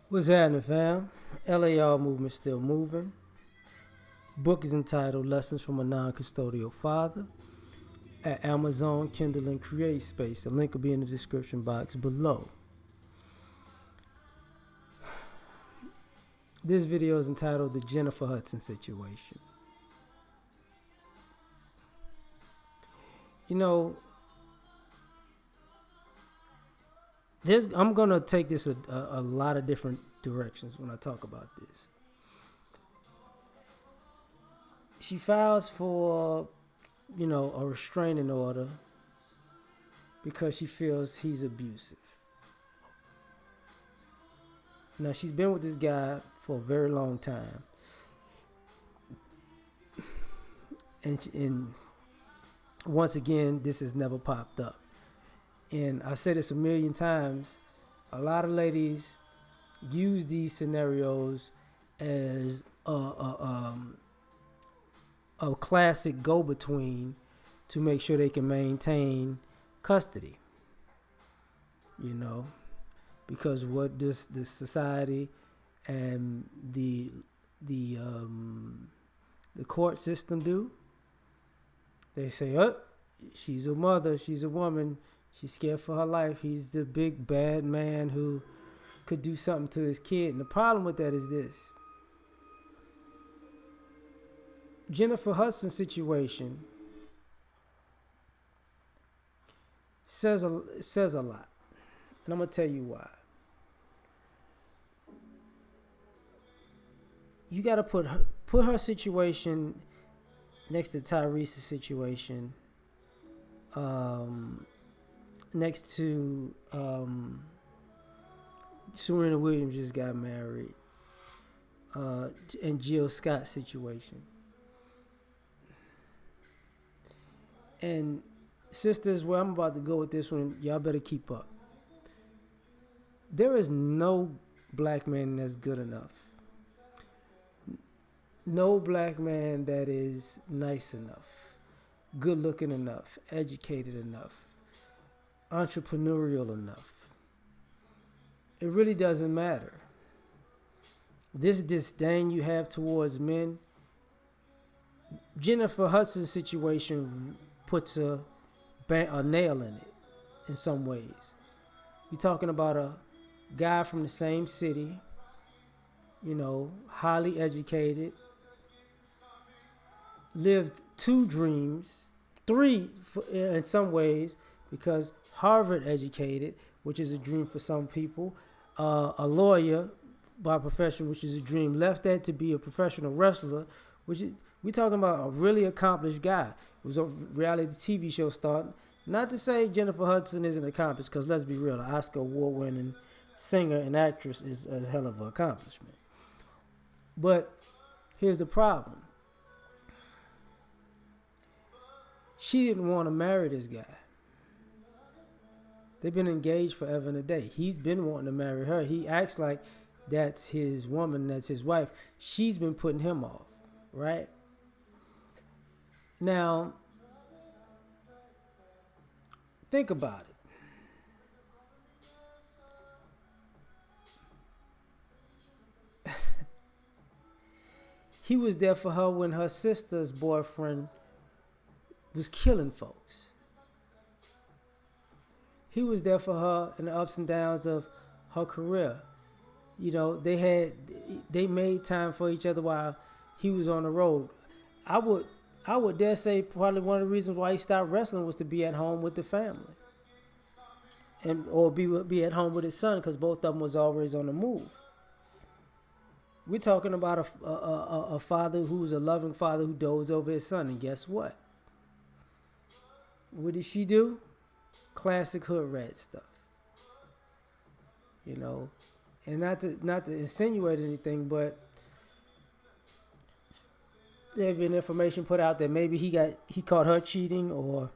What's happening, fam? L.A.R. movement still moving. Book is entitled Lessons from a Non-Custodial Father at Amazon, Kindle, and Create Space. The link will be in the description box below. This video is entitled The Jennifer Hudson Situation. You know, I'm going to take this a lot of different directions when I talk about this. She files for, a restraining order because she feels he's abusive. Now, she's been with this guy for a very long time. And once again, this has never popped up. And I said this a million times. A lot of ladies use these scenarios as a classic go-between to make sure they can maintain custody. Because what this society and the court system do, they say, oh, she's a mother, she's a woman, she's scared for her life. He's the big bad man who could do something to his kid. And the problem with that is this. Jennifer Hudson's situation says a lot. And I'm going to tell you why. You got to put her situation next to Tyrese's situation, next to Serena Williams just got married, and Jill Scott's situation. And sisters, where I'm about to go with this one, y'all better keep up. There is no black man that's good enough. No black man that is nice enough, good looking enough, educated enough, entrepreneurial enough. It really doesn't matter. This disdain you have towards men, Jennifer Hudson's situation puts a nail in it in some ways. You're talking about a guy from the same city, highly educated, lived two dreams, three in some ways, because Harvard educated, which is a dream for some people, a lawyer by profession, which is a dream, left that to be a professional wrestler, which is, we're talking about a really accomplished guy. It was a reality TV show starting. Not to say Jennifer Hudson isn't accomplished, because let's be real, an Oscar award-winning singer and actress is a hell of an accomplishment. But here's the problem. She didn't want to marry this guy. They've been engaged forever and a day. He's been wanting to marry her. He acts like that's his woman, that's his wife. She's been putting him off, right? Now, think about it. He was there for her when her sister's boyfriend was killing folks. He was there for her in the ups and downs of her career. They made time for each other while he was on the road. I would dare say probably one of the reasons why he stopped wrestling was to be at home with the family, or be at home with his son, because both of them was always on the move. We're talking about a father who's a loving father who dotes over his son, and guess what? What did she do? Classic hood rat stuff. And not to insinuate anything, but there have been information put out that maybe he caught her cheating, or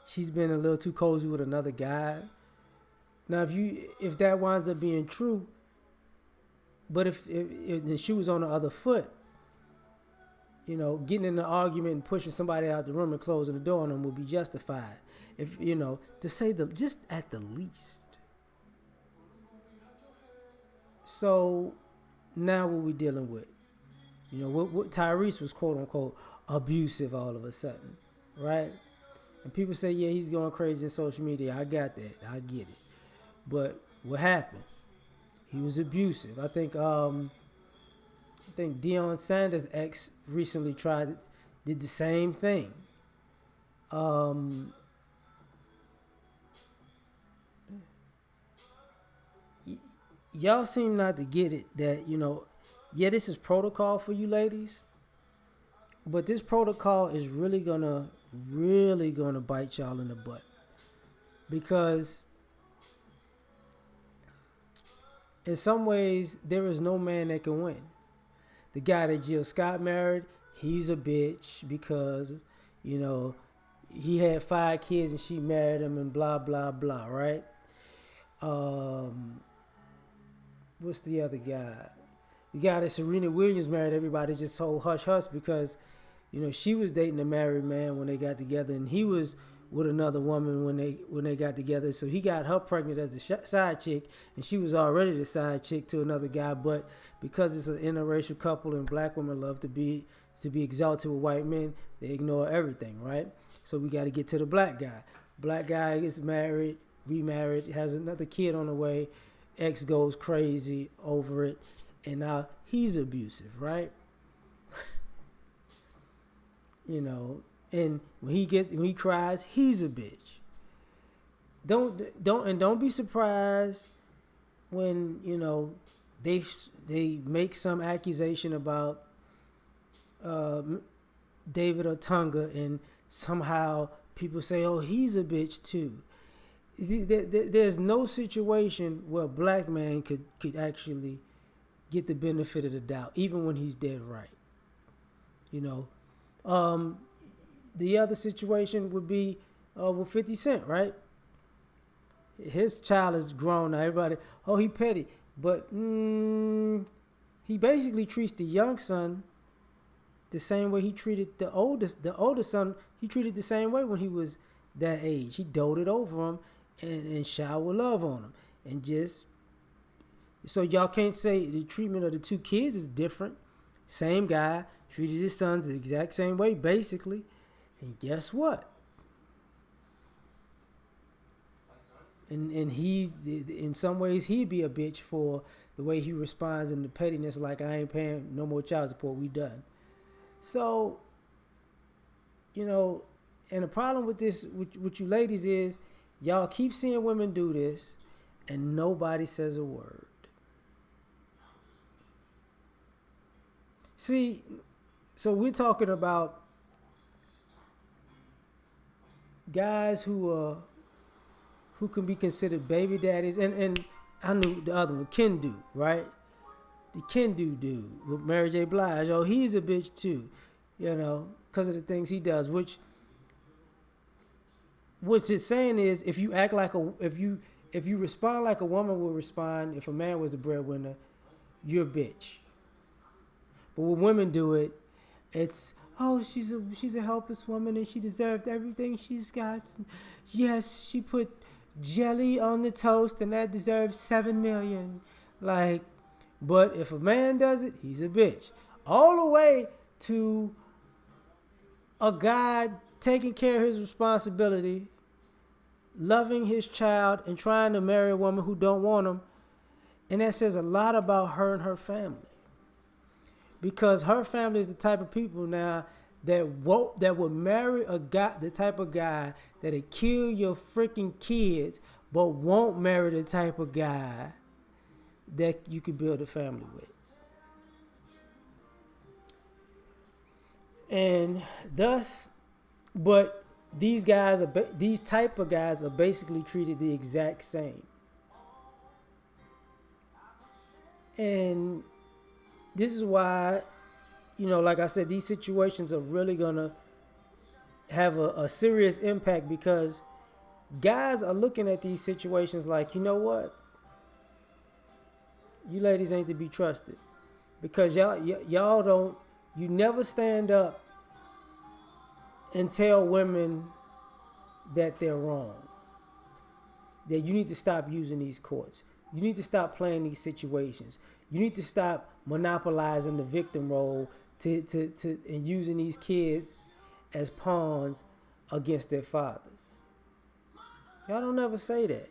she's been a little too cozy with another guy. Now, if that winds up being true, but if the shoe was on the other foot, getting in an argument and pushing somebody out the room and closing the door on them would be justified. If, to say just at the least. So now what we dealing with? What Tyrese was quote unquote abusive all of a sudden, right? And people say, yeah, he's going crazy in social media. I got that. I get it. But what happened? He was abusive. I think Deion Sanders' ex recently did the same thing. Um, y- y'all seem not to get it that yeah, this is protocol for you ladies, but this protocol is really gonna bite y'all in the butt because in some ways there is no man that can win. The guy that Jill Scott married, he's a bitch because you know he had 5 kids and she married him and blah blah blah, right? Um, what's the other guy? The guy that Serena Williams married, everybody just told hush hush because she was dating a married man when they got together, and he was with another woman when they got together. So he got her pregnant as a side chick, and she was already the side chick to another guy. But because it's an interracial couple and black women love to be exalted with white men, they ignore everything, right? So we got to get to the black guy. Black guy gets married, remarried, has another kid on the way. Ex goes crazy over it, and now he's abusive, right? you know. And when he cries, he's a bitch. Don't be surprised when they make some accusation about uh, David Otunga, and somehow people say, "Oh, he's a bitch too." See, there's no situation where a black man could actually get the benefit of the doubt, even when he's dead right. You know, um, the other situation would be with 50 Cent, right? His child is grown now. Everybody, oh, he petty. But he basically treats the young son the same way he treated the oldest. The oldest son, he treated the same way when he was that age. He doted over him and showered love on him. And just, so y'all can't say the treatment of the 2 kids is different. Same guy, treated his sons the exact same way, basically. And guess what? And he, in some ways, he'd be a bitch for the way he responds and the pettiness, like, I ain't paying no more child support, we done. So, and the problem with this, with you ladies, is y'all keep seeing women do this and nobody says a word. See, so we're talking about guys who can be considered baby daddies, and I knew the other one, Kendu, right? The Kendu dude with Mary J. Blige. Oh, he's a bitch too, because of the things he does. Which it's saying is, if you act like if you respond like a woman would respond if a man was the breadwinner, you're a bitch. But when women do it, it's, oh, she's a helpless woman and she deserved everything she's got. Yes, she put jelly on the toast and that deserves 7 million. Like, but if a man does it, he's a bitch. All the way to a guy taking care of his responsibility, loving his child, and trying to marry a woman who don't want him. And that says a lot about her and her family. Because her family is the type of people now that would marry a guy, the type of guy that'll kill your freaking kids, but won't marry the type of guy that you could build a family with. And thus, but these type of guys are basically treated the exact same. And this is why, like I said, these situations are really gonna have a serious impact, because guys are looking at these situations like, you know what? You ladies ain't to be trusted, because y'all don't. You never stand up and tell women that they're wrong. That you need to stop using these courts. You need to stop playing these situations. You need to stop monopolizing the victim role and using these kids as pawns against their fathers. Y'all don't ever say that.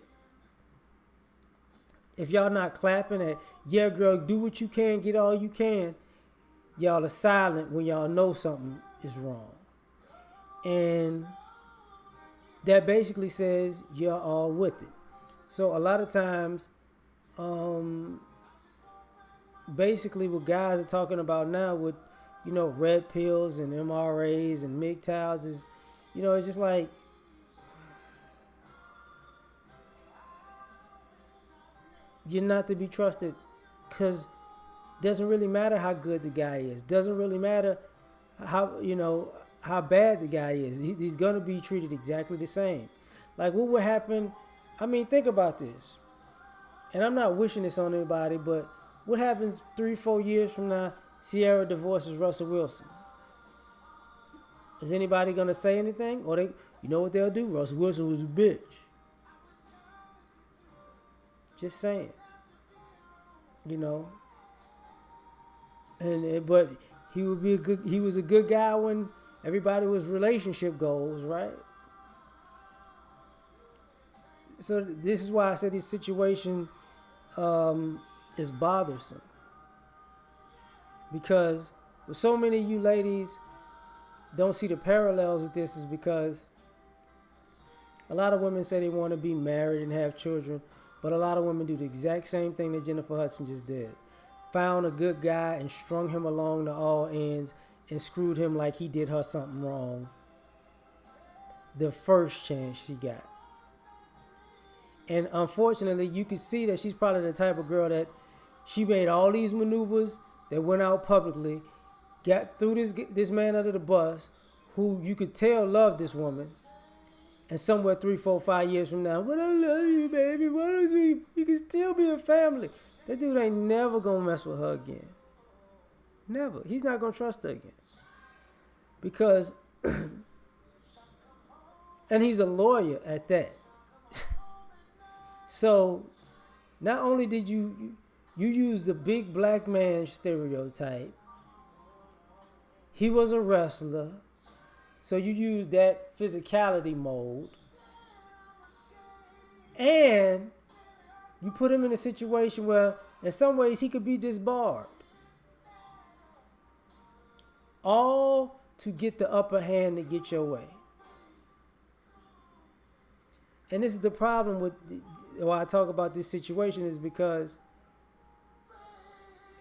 If y'all not clapping at, yeah, girl, do what you can, get all you can, y'all are silent when y'all know something is wrong. And that basically says you're all with it. So a lot of times, basically what guys are talking about now with, red pills and MRAs and MGTOWs is, it's just like, you're not to be trusted because doesn't really matter how good the guy is. Doesn't really matter how bad the guy is. He's gonna be treated exactly the same. Like what would happen? I mean, think about this. And I'm not wishing this on anybody, but what happens 3-4 years from now? Sierra divorces Russell Wilson. Is anybody gonna say anything? Or you know what they'll do? Russell Wilson was a bitch. Just saying. But he was a good guy when everybody was relationship goals, right? So this is why I said this situation is bothersome. Because with so many of you ladies don't see the parallels with this is because a lot of women say they want to be married and have children, but a lot of women do the exact same thing that Jennifer Hudson just did. Found a good guy and strung him along to all ends and screwed him like he did her something wrong the first chance she got. And unfortunately, you can see that she's probably the type of girl that she made all these maneuvers that went out publicly, got threw this man under the bus, who you could tell loved this woman, and somewhere 3, 4, 5 years from now, but I love you, baby. Why don't you can still be a family. That dude ain't never gonna mess with her again. Never. He's not gonna trust her again. Because, and he's a lawyer at that. So, not only did you use the big black man stereotype, he was a wrestler, so you use that physicality mode, and you put him in a situation where in some ways he could be disbarred. All to get the upper hand to get your way. And this is the problem with why I talk about this situation is because,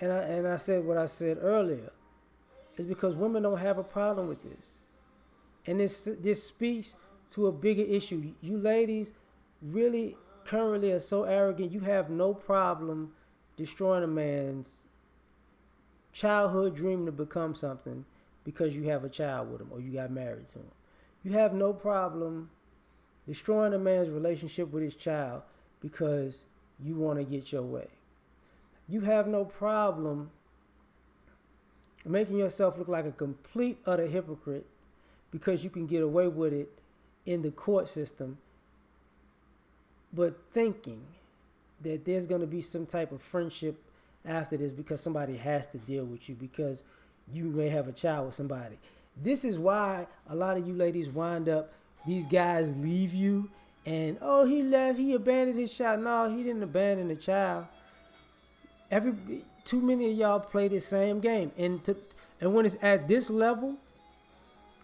and I said what I said earlier, is because women don't have a problem with this. And this speaks to a bigger issue. You ladies really currently are so arrogant, you have no problem destroying a man's childhood dream to become something because you have a child with him or you got married to him. You have no problem destroying a man's relationship with his child because you want to get your way. You have no problem making yourself look like a complete, utter hypocrite because you can get away with it in the court system, but thinking that there's going to be some type of friendship after this because somebody has to deal with you because you may have a child with somebody. This is why a lot of you ladies wind up, these guys leave you and, oh, he left, he abandoned his child. No, he didn't abandon the child. Too many of y'all play the same game. And when it's at this level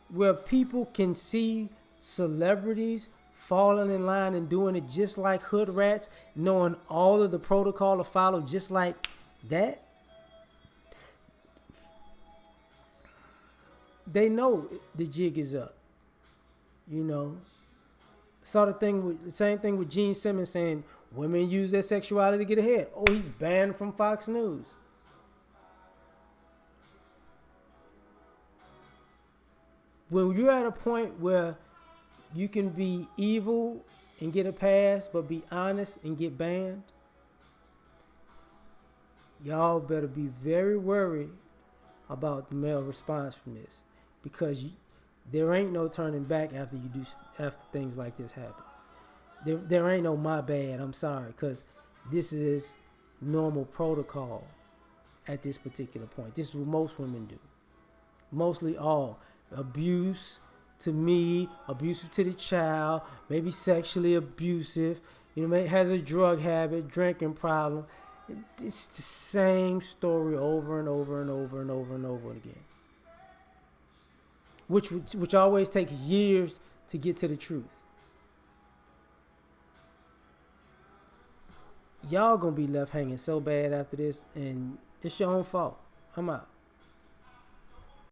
where people can see celebrities falling in line and doing it just like hood rats, knowing all of the protocol to follow just like that, they know the jig is up. Saw the same thing with Gene Simmons saying women use their sexuality to get ahead. Oh, he's banned from Fox News. When you're at a point where you can be evil and get a pass, but be honest and get banned, y'all better be very worried about the male response from this, because there ain't no turning back after things like this happens. There ain't no my bad, I'm sorry, because this is normal protocol at this particular point. This is what most women do. Mostly all. Abuse to me, abusive to the child, maybe sexually abusive, has a drug habit, drinking problem. It's the same story over and over and over and over and over again. Which always takes years to get to the truth. Y'all gonna be left hanging so bad after this, and it's your own fault. I'm out.